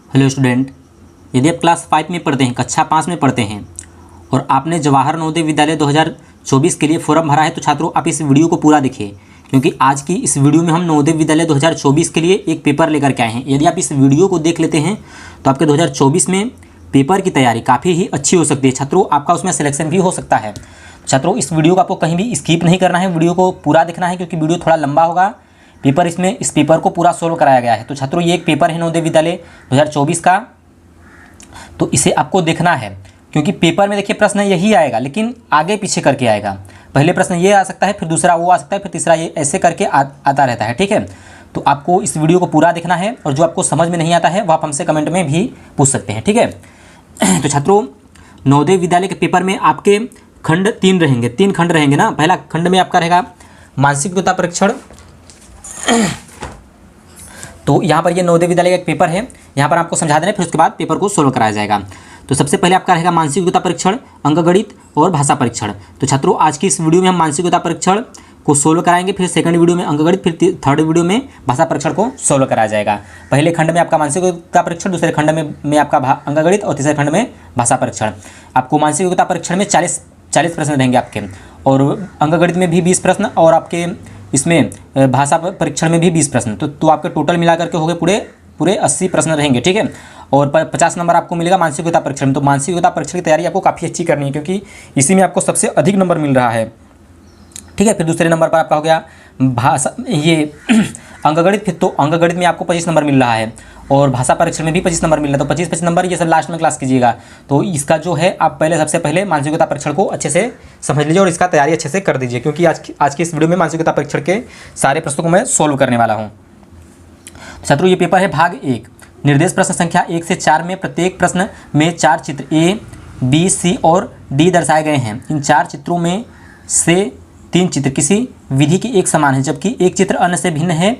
Hello student, यदि आप class 5 में पढ़ते हैं, कक्षा 5 में पढ़ते हैं और आपने जवाहर नवोदय विद्यालय 2024 के लिए फॉर्म भरा है तो छात्रों आप इस वीडियो को पूरा देखिए, क्योंकि आज की इस वीडियो में हम नवोदय विद्यालय 2024 के लिए एक पेपर लेकर के आए हैं। यदि आप इस वीडियो को देख लेते हैं तो आपके 2024 में पेपर की तैयारी काफ़ी ही अच्छी हो सकती है। छात्रों आपका उसमें सिलेक्शन भी हो सकता है। छात्रों इस वीडियो को आपको कहीं भी स्किप नहीं करना है, वीडियो को पूरा देखना है, क्योंकि वीडियो थोड़ा लंबा होगा। इस पेपर को पूरा सोल्व कराया गया है। तो छात्रों ये एक पेपर है नवोदय विद्यालय 2024 का, तो इसे आपको देखना है, क्योंकि पेपर में देखिए प्रश्न यही आएगा, लेकिन आगे पीछे करके आएगा। पहले प्रश्न ये आ सकता है, फिर दूसरा वो आ सकता है, फिर तीसरा ये, ऐसे करके आता रहता है। ठीक है, तो आपको इस वीडियो को पूरा देखना है और जो आपको समझ में नहीं आता है वो आप हमसे कमेंट में भी पूछ सकते हैं। ठीक है, तो छात्रों नवोदय विद्यालय के पेपर में आपके खंड 3 रहेंगे, 3 खंड रहेंगे ना। पहला खंड में आपका रहेगा मानसिक योग्यता परीक्षण। तो यहाँ पर ये नवोदय विद्यालय का एक पेपर है, यहाँ पर आपको समझा देना है, फिर उसके बाद पेपर को सोल्व कराया जाएगा। तो सबसे पहले आपका रहेगा मानसिक योग्यता परीक्षण, अंकगणित और भाषा परीक्षण। तो छात्रों आज की इस वीडियो में हम मानसिक योग्यता परीक्षण को सोल्व कराएंगे, फिर सेकंड वीडियो में अंकगणित, फिर थर्ड वीडियो में भाषा परीक्षण को सोल्व कराया जाएगा। पहले खंड में आपका मानसिक योग्यता परीक्षण, दूसरे खंड में आपका अंकगणित और तीसरे खंड में भाषा परीक्षण। आपको मानसिक योग्यता परीक्षण में 40 प्रश्न रहेंगे आपके, और अंकगणित में भी 20 प्रश्न, और आपके इसमें भाषा परीक्षण में भी 20 प्रश्न। तो आपके टोटल मिला करके हो गए पूरे 80 प्रश्न रहेंगे। ठीक है, और 50 नंबर आपको मिलेगा मानसिक योग्यता परीक्षण में। तो मानसिक योग्यता परीक्षण की तैयारी आपको काफ़ी अच्छी करनी है, क्योंकि इसी में आपको सबसे अधिक नंबर मिल रहा है। ठीक है, फिर दूसरे नंबर पर आपका हो गया भाषा अंकगणित। फिर तो अंकगणित में आपको 25 नंबर मिल रहा है, और भाषा परीक्षण में भी 25 नंबर मिल रहा है। तो 25 नंबर ये सब लास्ट में क्लास कीजिएगा। तो इसका जो है आप सबसे पहले मानसिक योग्यता परीक्षण को अच्छे से समझ लीजिए और इसका तैयारी अच्छे से कर दीजिए, क्योंकि आज की इस वीडियो में मानसिक योग्यता परीक्षण के सारे प्रश्नों को मैं सोल्व करने वाला हूँ। छात्रों ये पेपर है भाग 1, निर्देश प्रश्न संख्या 1 से 4 में प्रत्येक प्रश्न में 4 चित्र A, B, C और D दर्शाए गए हैं। इन 4 चित्रों में से 3 चित्र किसी विधि के एक समान है, जबकि एक चित्र अन्य से भिन्न है।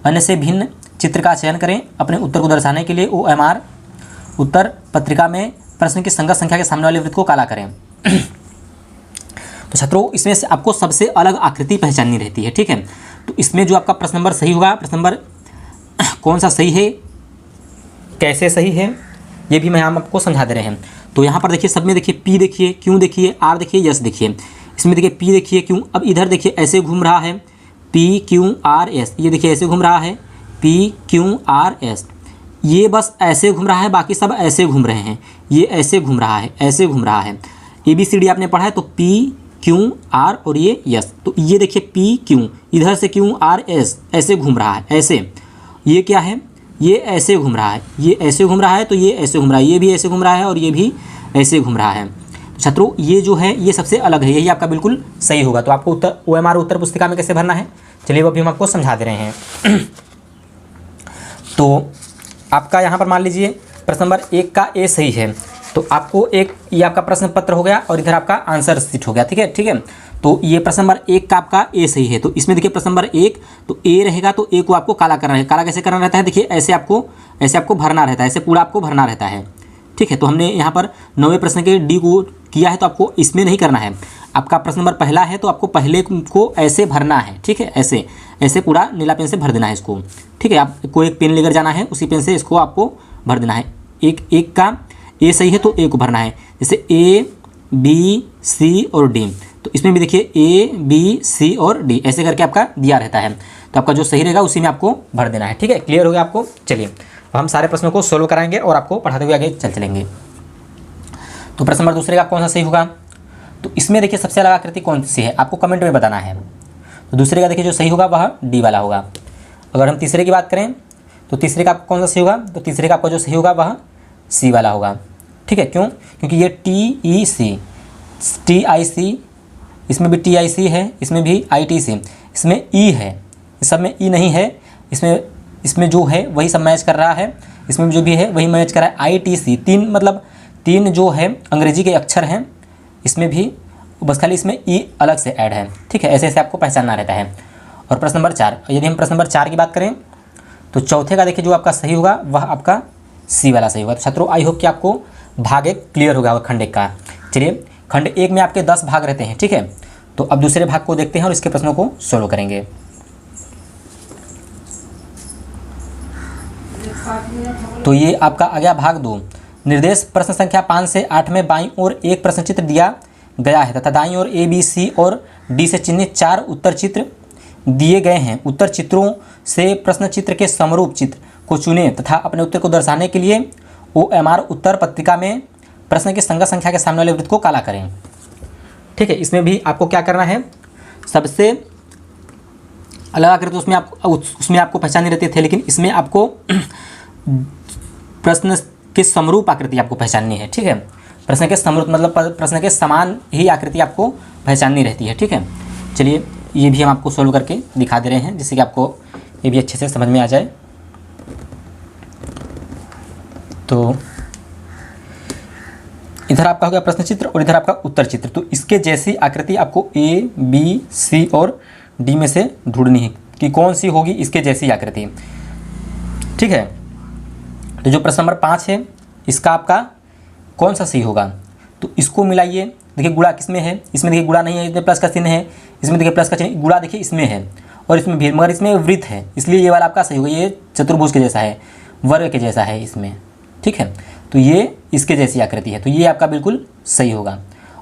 अन्य से भिन्न चित्र का चयन करें। अपने उत्तर को दर्शाने के लिए OMR उत्तर पत्रिका में प्रश्न की संगत संख्या के सामने वाले वृत्त को काला करें। तो छात्रों इसमें से आपको सबसे अलग आकृति पहचाननी रहती है। ठीक है, तो इसमें जो आपका प्रश्न नंबर सही होगा, प्रश्न नंबर कौन सा सही है, कैसे सही है, ये भी मैं हम आपको समझा दे रहे हैं। तो यहाँ पर देखिए, सब में देखिए P देखिए, Q देखिए, R देखिए, S देखिए। इसमें देखिए P देखिए, Q, अब इधर देखिए ऐसे घूम रहा है P Q R S, ये देखिए ऐसे घूम रहा है P Q R S, ये बस ऐसे घूम रहा है, बाकी सब ऐसे घूम रहे हैं। ये ऐसे घूम रहा है, ऐसे घूम रहा है। ABCD आपने पढ़ा है, तो P Q R और ये S। तो ये देखिए P Q, इधर से Q R S ऐसे घूम रहा है, ऐसे। ये क्या है, ये ऐसे घूम रहा है, ये ऐसे घूम रहा है, तो ये ऐसे घूम रहा है, ये भी ऐसे घूम रहा है और ये भी ऐसे घूम रहा है। तो छात्रों ये जो है ये सबसे अलग है, यही आपका बिल्कुल सही होगा। तो आपको OMR उत्तर पुस्तिका में कैसे भरना है, चलिए वो भी हम आपको समझा दे रहे हैं। तो आपका यहाँ पर मान लीजिए प्रश्न नंबर 1 का A सही है, तो आपको ये आपका प्रश्न पत्र हो गया और इधर आपका आंसर शीट हो गया। ठीक है, तो ये प्रश्न नंबर 1 का आपका A सही है। तो इसमें देखिए प्रश्न नंबर 1, तो A रहेगा, तो A को आपको काला करना है। काला कैसे करना रहता है, देखिए ऐसे आपको भरना रहता है, ऐसे पूरा आपको भरना रहता है। ठीक है, तो हमने यहाँ पर 9वें प्रश्न के D को किया है, तो आपको इसमें नहीं करना है। आपका प्रश्न नंबर पहला है, तो आपको पहले को ऐसे भरना है। ठीक है, ऐसे पूरा नीला पेन से भर देना है इसको। ठीक है, आपको एक पेन लेकर जाना है, उसी पेन से इसको आपको भर देना है। एक का A सही है तो A को भरना है, जैसे A B C और D। तो इसमें भी देखिए A B C और D ऐसे करके आपका दिया रहता है। तो आपका जो सही रहेगा उसी में आपको भर देना है। ठीक है, क्लियर हो गया आपको। चलिए अब हम सारे प्रश्नों को सोल्व कराएंगे और आपको पढ़ाते हुए आगे चलेंगे। तो प्रश्न नंबर दूसरे का कौन सा सही होगा, तो इसमें देखिए सबसे अलग आकृति कौन सी है, आपको कमेंट में बताना है। तो दूसरे का देखिए जो सही होगा वह D वाला होगा। अगर हम तीसरे की बात करें तो तीसरे का आपको कौन सा सही होगा, तो तीसरे का आपका जो सही होगा वह C वाला होगा। ठीक है, क्यों, क्योंकि ये TIC, इसमें भी TIC है, इसमें भी ITC, इसमें E है, इस सब में E नहीं है। इसमें जो है वही सब मैच कर रहा है, इसमें जो भी है वही मैच कर रहा है। ITC 3 जो है अंग्रेजी के अक्षर हैं, इसमें भी बस खाली इसमें E अलग से ऐड है। ठीक है, ऐसे आपको पहचानना रहता है। और प्रश्न नंबर 4, यदि हम प्रश्न नंबर 4 की बात करें तो चौथे का देखिए जो आपका सही होगा वह आपका C वाला सही होगा। तो छात्रों आई होप कि आपको भाग 1 क्लियर हो गया होगा खंड 1 का। चलिए खंड 1 में आपके 10 भाग रहते हैं। ठीक है, तो अब दूसरे भाग को देखते हैं और इसके प्रश्नों को सोल्व करेंगे। तो ये आपका आ गया भाग 2। निर्देश प्रश्न संख्या 5 से 8 में बाईं ओर एक प्रश्न चित्र दिया गया है तथा दाईं ओर ए, बी, सी और डी से चिन्हित 4 उत्तर चित्र दिए गए हैं। उत्तर चित्रों से प्रश्न चित्र के समरूप चित्र को चुनें तथा अपने उत्तर को दर्शाने के लिए OMR उत्तर पत्रिका में प्रश्न की संगत संख्या के सामने वाले वृत्त को काला करें। ठीक है, इसमें भी आपको क्या करना है, सबसे अलग आकृति उसमें आपको पहचानी रहती थे, लेकिन इसमें आपको प्रश्न के समरूप आकृति आपको पहचाननी है। ठीक है, प्रश्न के समरूप मतलब प्रश्न के समान ही आकृति आपको पहचाननी रहती है। ठीक है, चलिए ये भी हम आपको सोल्व करके दिखा दे रहे हैं जिससे कि आपको ये भी अच्छे से समझ में आ जाए। तो इधर आपका हो गया प्रश्न चित्र और इधर आपका उत्तर चित्र। तो इसके जैसी आकृति आपको A, B, C और D में से ढूंढनी है कि कौन सी होगी इसके जैसी आकृति। ठीक है, तो जो प्रश्न नंबर 5 है इसका आपका कौन सा सही होगा, तो इसको मिलाइए। देखिए गुणा किसमें है, इसमें देखिए गुणा नहीं है, इसमें प्लस का चिन्ह है, इसमें देखिए प्लस का चिन्ह, गुणा देखिए इसमें है और इसमें भी, मगर इसमें वृत्त है, इसलिए ये वाला आपका सही होगा। ये चतुर्भुज के जैसा है, वर्ग के जैसा है इसमें। ठीक है, तो ये इसके जैसी आकृति है, तो ये आपका बिल्कुल सही होगा।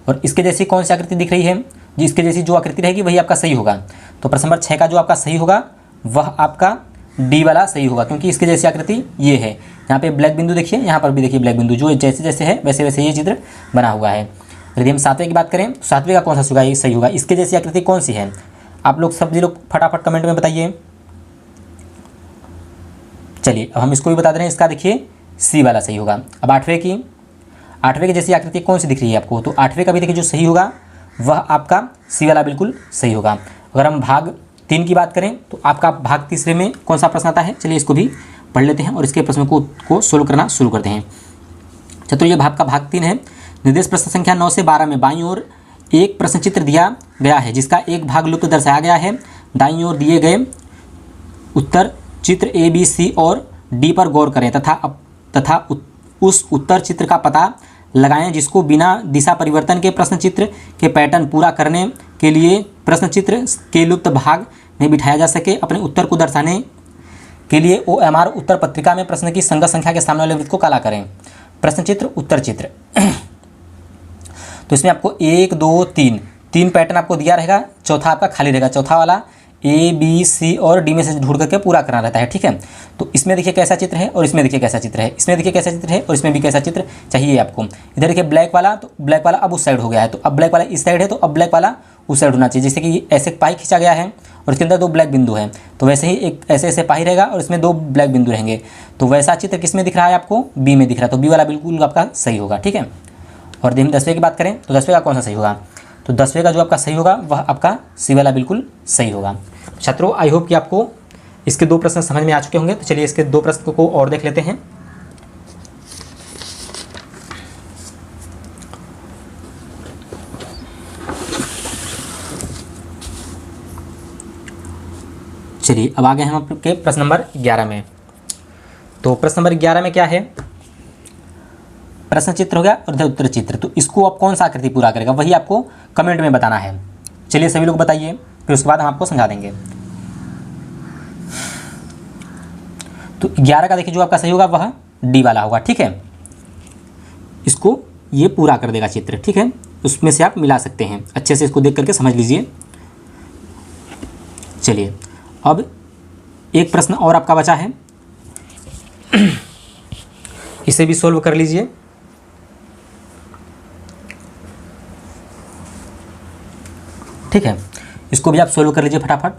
और इसके जैसी कौन सी आकृति दिख रही है, जी इसके जैसी जो आकृति रहेगी वही आपका सही होगा। तो प्रश्न नंबर 6 का जो आपका सही होगा वह आपका डी वाला सही होगा, क्योंकि इसके जैसी आकृति ये है। यहाँ पे ब्लैक बिंदु देखिए, यहाँ पर भी देखिए ब्लैक बिंदु, जो जैसे जैसे है वैसे वैसे ये चित्र बना हुआ है। यदि हम 7वें की बात करें तो 7वें का कौन सा होगा, ये सही होगा। इसके जैसी आकृति कौन सी है, आप लोग सभी लोग फटाफट कमेंट में बताइए। चलिए अब हम इसको भी बता दे रहे हैं, इसका देखिए सी वाला सही होगा। अब 8वें की जैसी आकृति कौन सी दिख रही है आपको, तो 8वें का भी देखिए जो सही होगा वह आपका सी वाला बिल्कुल सही होगा। अगर हम भाग 3 की बात करें तो आपका भाग 3 में कौन सा प्रश्न आता है, चलिए इसको भी पढ़ लेते हैं और इसके प्रश्न को सोल्व करना शुरू करते हैं। तो ये भाग का भाग 3 है। निर्देश प्रश्न संख्या 9 से 12 में बाईं ओर एक प्रश्न चित्र दिया गया है जिसका एक भाग लुप्त दर्शाया गया है। दाईं ओर दिए गए उत्तर चित्र A, B, C और D पर गौर करें तथा उस उत्तर चित्र का पता लगाएं जिसको बिना दिशा परिवर्तन के प्रश्न चित्र के पैटर्न पूरा करने के लिए प्रश्न चित्र के लुप्त भाग में बिठाया जा सके। अपने उत्तर को दर्शाने के लिए OMR उत्तर पत्रिका में प्रश्न की संगत संख्या के सामने वाले वृत्त को काला करें। प्रश्न चित्र, उत्तर चित्र। तो इसमें आपको 1, 2, 3 पैटर्न आपको दिया रहेगा, चौथा आपका खाली रहेगा। चौथा वाला A, B, C और D में से ढूंढ करके पूरा करना रहता है। ठीक है, तो इसमें देखिए कैसा चित्र है और इसमें देखिए कैसा चित्र है, इसमें देखिए कैसा चित्र है और इसमें भी कैसा चित्र चाहिए आपको। इधर देखिए ब्लैक वाला, तो ब्लैक वाला अब उस साइड हो गया है, तो अब ब्लैक वाला इस साइड है, तो अब ब्लैक वाला उस साइड होना चाहिए। जैसे कि ऐसे पाई खींचा गया है और इसके अंदर 2 ब्लैक बिंदु हैं, तो वैसे ही एक ऐसे पाई रहेगा और इसमें 2 ब्लैक बिंदु रहेंगे। तो वैसा चित्र किस में दिख रहा है आपको, बी में दिख रहा है, तो बी वाला बिल्कुल आपका सही होगा। ठीक है, और यदि हम 10वें की बात करें तो 10वें का कौन सा सही होगा, तो 10वें का जो आपका सही होगा वह आपका सी वाला बिल्कुल सही होगा। छात्रों आई होप कि आपको इसके 2 प्रश्न समझ में आ चुके होंगे। तो चलिए इसके 2 प्रश्न को और देख लेते हैं। चलिए अब आ गए हम आपके प्रश्न नंबर 11 में। तो प्रश्न नंबर 11 में क्या है, प्रश्न चित्र हो गया और इधर उत्तर चित्र। तो इसको आप कौन सा आकृति पूरा करेगा वही आपको कमेंट में बताना है। चलिए सभी लोग बताइए, फिर उसके बाद हम आपको समझा देंगे। तो 11 का देखिए जो आपका सही होगा वह डी वाला होगा। ठीक है, इसको ये पूरा कर देगा चित्र। ठीक है, उसमें से आप मिला सकते हैं, अच्छे से इसको देख करके समझ लीजिए। चलिए अब एक प्रश्न और आपका बचा है, इसे भी सोल्व कर लीजिए। ठीक है, इसको भी आप सोल्व कर लीजिए फटाफट।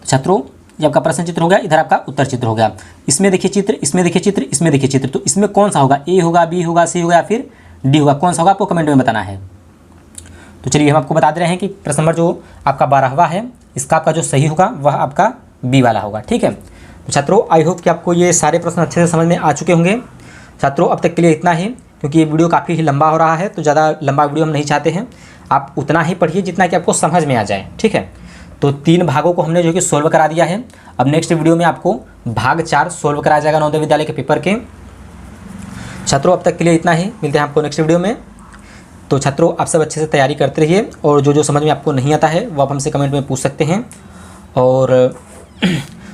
छात्रों ये आपका प्रश्न चित्र हो गया, इधर आपका उत्तर चित्र हो गया। इसमें देखिए चित्र, इसमें देखिए चित्र, इसमें देखिए चित्र। तो इसमें कौन सा होगा, ए होगा, बी होगा, सी होगा या फिर डी होगा, कौन सा होगा आपको कमेंट में बताना है। तो चलिए हम आपको बता दे रहे हैं कि प्रश्न नंबर जो आपका 12वां है इसका आपका जो सही होगा वह आपका बी वाला होगा। ठीक है, तो छात्रों आई होप कि आपको ये सारे प्रश्न अच्छे से समझ में आ चुके होंगे। छात्रों अब तक के लिए इतना ही, क्योंकि ये वीडियो काफ़ी ही लंबा हो रहा है, तो ज़्यादा लंबा वीडियो हम नहीं चाहते हैं। आप उतना ही पढ़िए जितना कि आपको समझ में आ जाए। ठीक है, तो 3 भागों को हमने जो कि सोल्व करा दिया है। अब नेक्स्ट वीडियो में आपको भाग 4 सोल्व कराया जाएगा नवोदय विद्यालय के पेपर के। छात्रों अब तक के लिए इतना ही, मिलते हैं आपको नेक्स्ट वीडियो में। तो छात्रों आप सब अच्छे से तैयारी करते रहिए और जो जो समझ में आपको नहीं आता है वो आप हमसे कमेंट में पूछ सकते हैं। और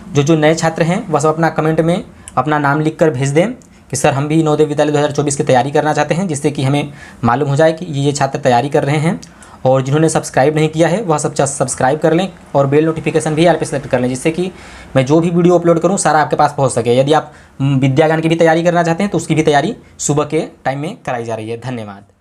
जो जो नए छात्र हैं वह सब अपना कमेंट में अपना नाम लिख कर भेज दें कि सर हम भी नवोदय विद्यालय 2024 की तैयारी करना चाहते हैं, जिससे कि हमें मालूम हो जाए कि ये छात्र तैयारी कर रहे हैं। और जिन्होंने सब्सक्राइब नहीं किया है वह सब सब्सक्राइब कर लें और बेल नोटिफिकेशन भी यार पे सेलेक्ट कर लें, जिससे कि मैं जो भी वीडियो अपलोड करूं सारा आपके पास पहुंच सके। यदि आप विद्यागान की भी तैयारी करना चाहते हैं तो उसकी भी तैयारी सुबह के टाइम में कराई जा रही है। धन्यवाद।